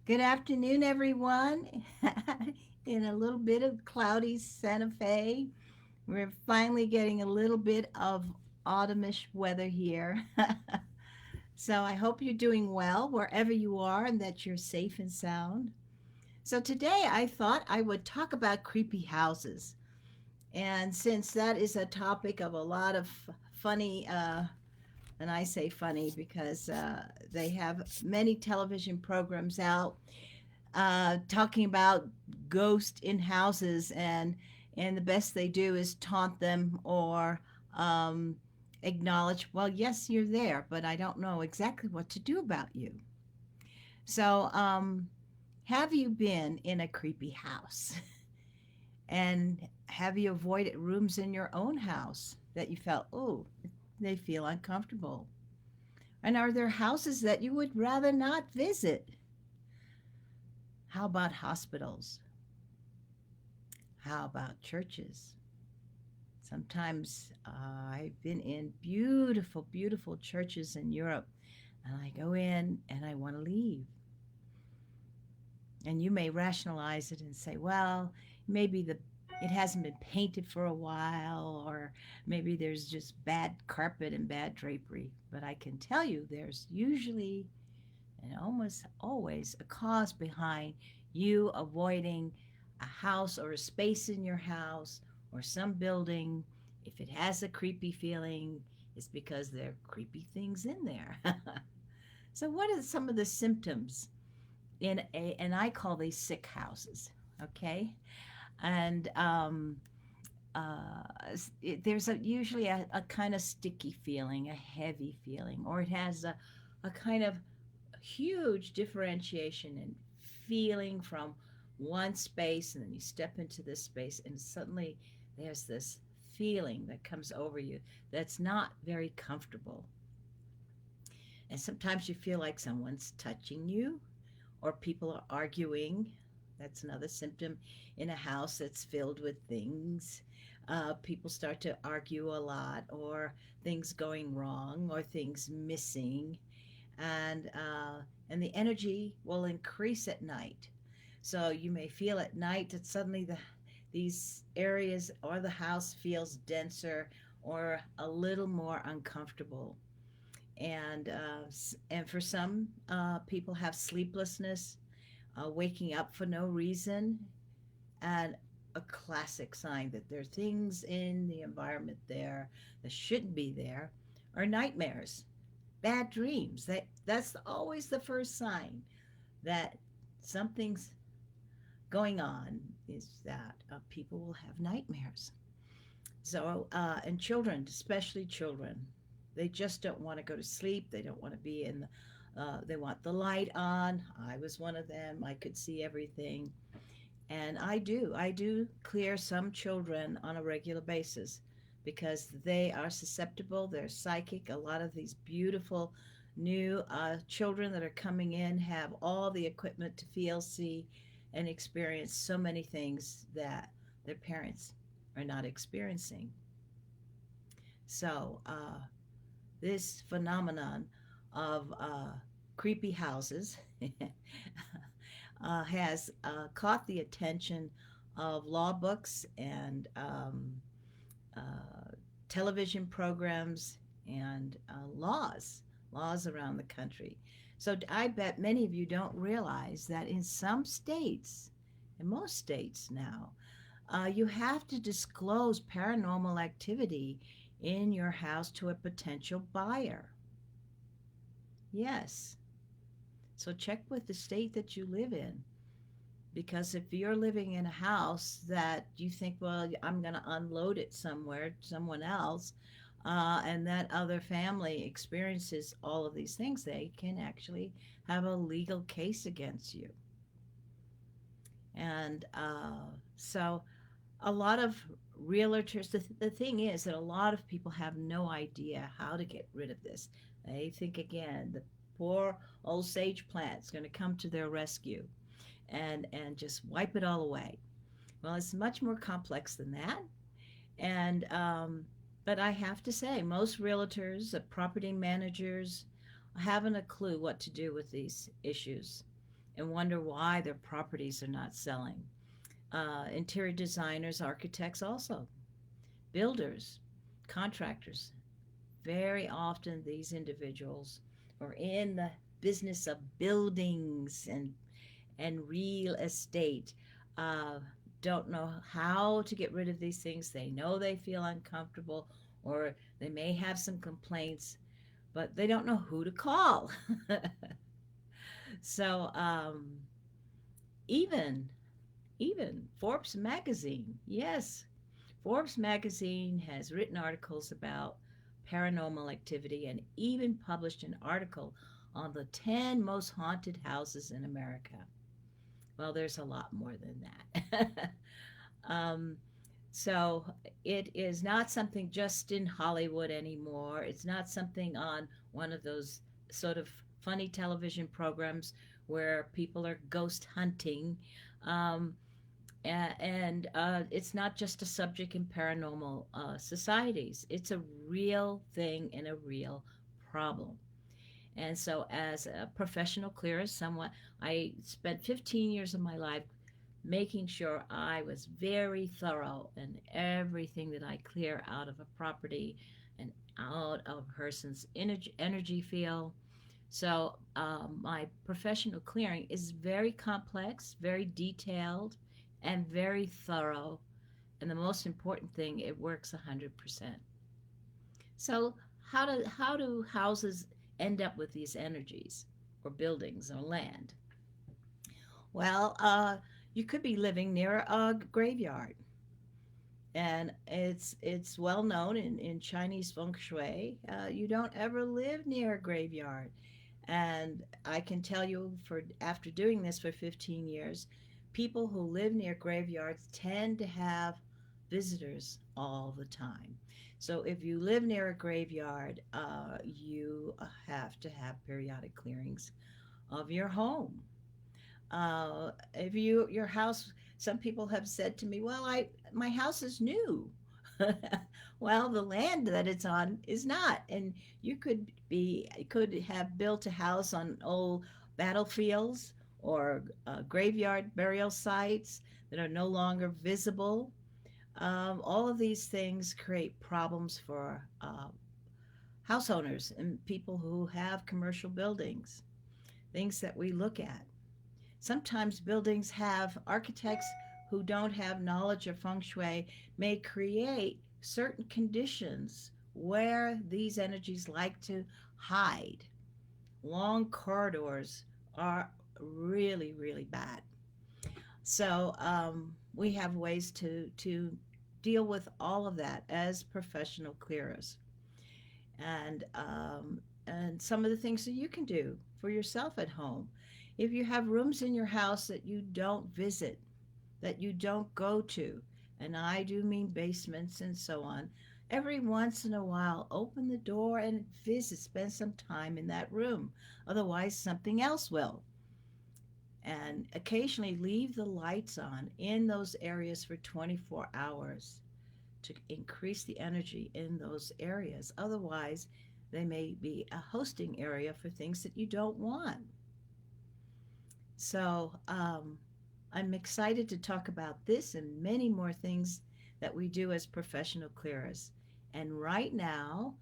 Good afternoon, everyone. In a little bit of cloudy Santa Fe, we're finally getting a little bit of autumnish weather here. So I hope you're doing well wherever you are and that you're safe and sound. So today I thought I would talk about creepy houses. And since that is a topic of a lot of funny, and I say funny because they have many television programs out talking about ghosts in houses, and the best they do is taunt them or um, acknowledge, well, yes, you're there, but I don't know exactly what to do about you. So, have you been in a creepy house? And have you avoided rooms in your own house that you felt, oh, they feel uncomfortable? And are there houses that you would rather not visit? How about hospitals? How about churches? Sometimes I've been in beautiful, beautiful churches in Europe, and I go in and I want to leave. And you may rationalize it and say, well, maybe it hasn't been painted for a while, or maybe there's just bad carpet and bad drapery. But I can tell you there's usually and almost always a cause behind you avoiding a house or a space in your house or some building. If it has a creepy feeling, it's because there are creepy things in there. So, what are some of the symptoms and I call these sick houses, okay? And there's usually a kind of sticky feeling, a heavy feeling, or it has a kind of huge differentiation in feeling from one space, and then you step into this space and suddenly there's this feeling that comes over you that's not very comfortable, and sometimes you feel like someone's touching you or people are arguing. That's another symptom in a house that's filled with things. People start to argue a lot, or things going wrong, or things missing, and the energy will increase at night. So you may feel at night that suddenly these areas or the house feels denser or a little more uncomfortable. And for some people have sleeplessness, waking up for no reason, and a classic sign that there are things in the environment there that shouldn't be there, or nightmares, bad dreams. That's always the first sign that something's going on, is that people will have nightmares. So, and children, especially children, they just don't want to go to sleep. They don't want to be in they want the light on. I was one of them. I could see everything. And I do clear some children on a regular basis because they are susceptible, they're psychic. A lot of these beautiful new children that are coming in have all the equipment to feel, see, and experience so many things that their parents are not experiencing. So, this phenomenon of creepy houses has caught the attention of law books and uh, television programs and laws around the country. So I bet many of you don't realize that in some states, in most states now, you have to disclose paranormal activity in your house to a potential buyer. Yes. So check with the state that you live in. Because if you're living in a house that you think, well, I'm going to unload it somewhere, someone else, and that other family experiences all of these things, they can actually have a legal case against you. And so a lot of realtors, the thing is that a lot of people have no idea how to get rid of this. They think, again, the poor old sage plant is going to come to their rescue and just wipe it all away. Well, it's much more complex than that. And but I have to say, most realtors, property managers, haven't a clue what to do with these issues. and wonder why their properties are not selling. Interior designers, architects, also builders, contractors. Very often, these individuals are in the business of buildings and real estate. Uh, don't know how to get rid of these things. They know they feel uncomfortable, or they may have some complaints, but they don't know who to call. So even even Forbes Magazine, yes, Forbes Magazine has written articles about paranormal activity and even published an article on the 10 most haunted houses in America. Well, there's a lot more than that. um, so it is not something just in Hollywood anymore. It's not something on one of those sort of funny television programs where people are ghost hunting. Um, and it's not just a subject in paranormal societies. It's a real thing and a real problem. And so, as a professional clearist, somewhat, I spent 15 years of my life making sure I was very thorough in everything that I clear out of a property and out of a person's energy field. So, my professional clearing is very complex, very detailed, and very thorough. And the most important thing, it works 100%. So, how do houses end up with these energies, or buildings, or land? Well, you could be living near a graveyard, and it's well known in Chinese feng shui. You don't ever live near a graveyard, and I can tell you, for after doing this for 15 years, people who live near graveyards tend to have visitors all the time. So if you live near a graveyard, you have to have periodic clearings of your home. If your house, some people have said to me, well, I my house is new. Well, the land that it's on is not, and you could have built a house on old battlefields or graveyard burial sites that are no longer visible. All of these things create problems for house owners and people who have commercial buildings, things that we look at. Sometimes buildings have architects who don't have knowledge of feng shui may create certain conditions where these energies like to hide. Long corridors are really, really bad. So we have ways to deal with all of that as professional clearers, and some of the things that you can do for yourself at home. If you have rooms in your house that you don't visit, that you don't go to, and I do mean basements and so on, every once in a while open the door and visit, spend some time in that room. Otherwise, something else will. And occasionally leave the lights on in those areas for 24 hours to increase the energy in those areas. Otherwise, they may be a hosting area for things that you don't want. So I'm excited to talk about this and many more things that we do as professional clearers. And right now,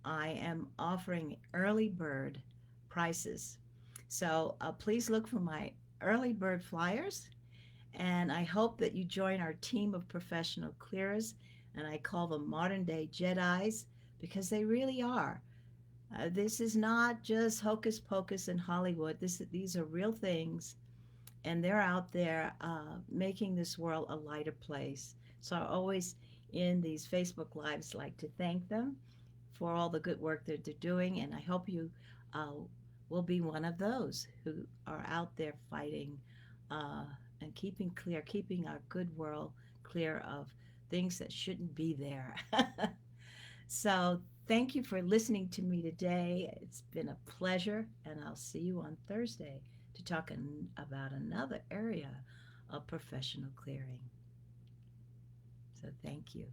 I am offering early bird prices. So please look for my early bird flyers. And I hope that you join our team of professional clearers. And I call them modern day Jedi's because they really are. This is not just hocus pocus in Hollywood. These are real things, and they're out there making this world a lighter place. So I always, in these Facebook Lives, like to thank them for all the good work that they're doing, and I hope you uh, will be one of those who are out there fighting uh, and keeping our good world clear of things that shouldn't be there. So thank you for listening to me today. It's been a pleasure, and I'll see you on Thursday to talk about another area of professional clearing. So thank you.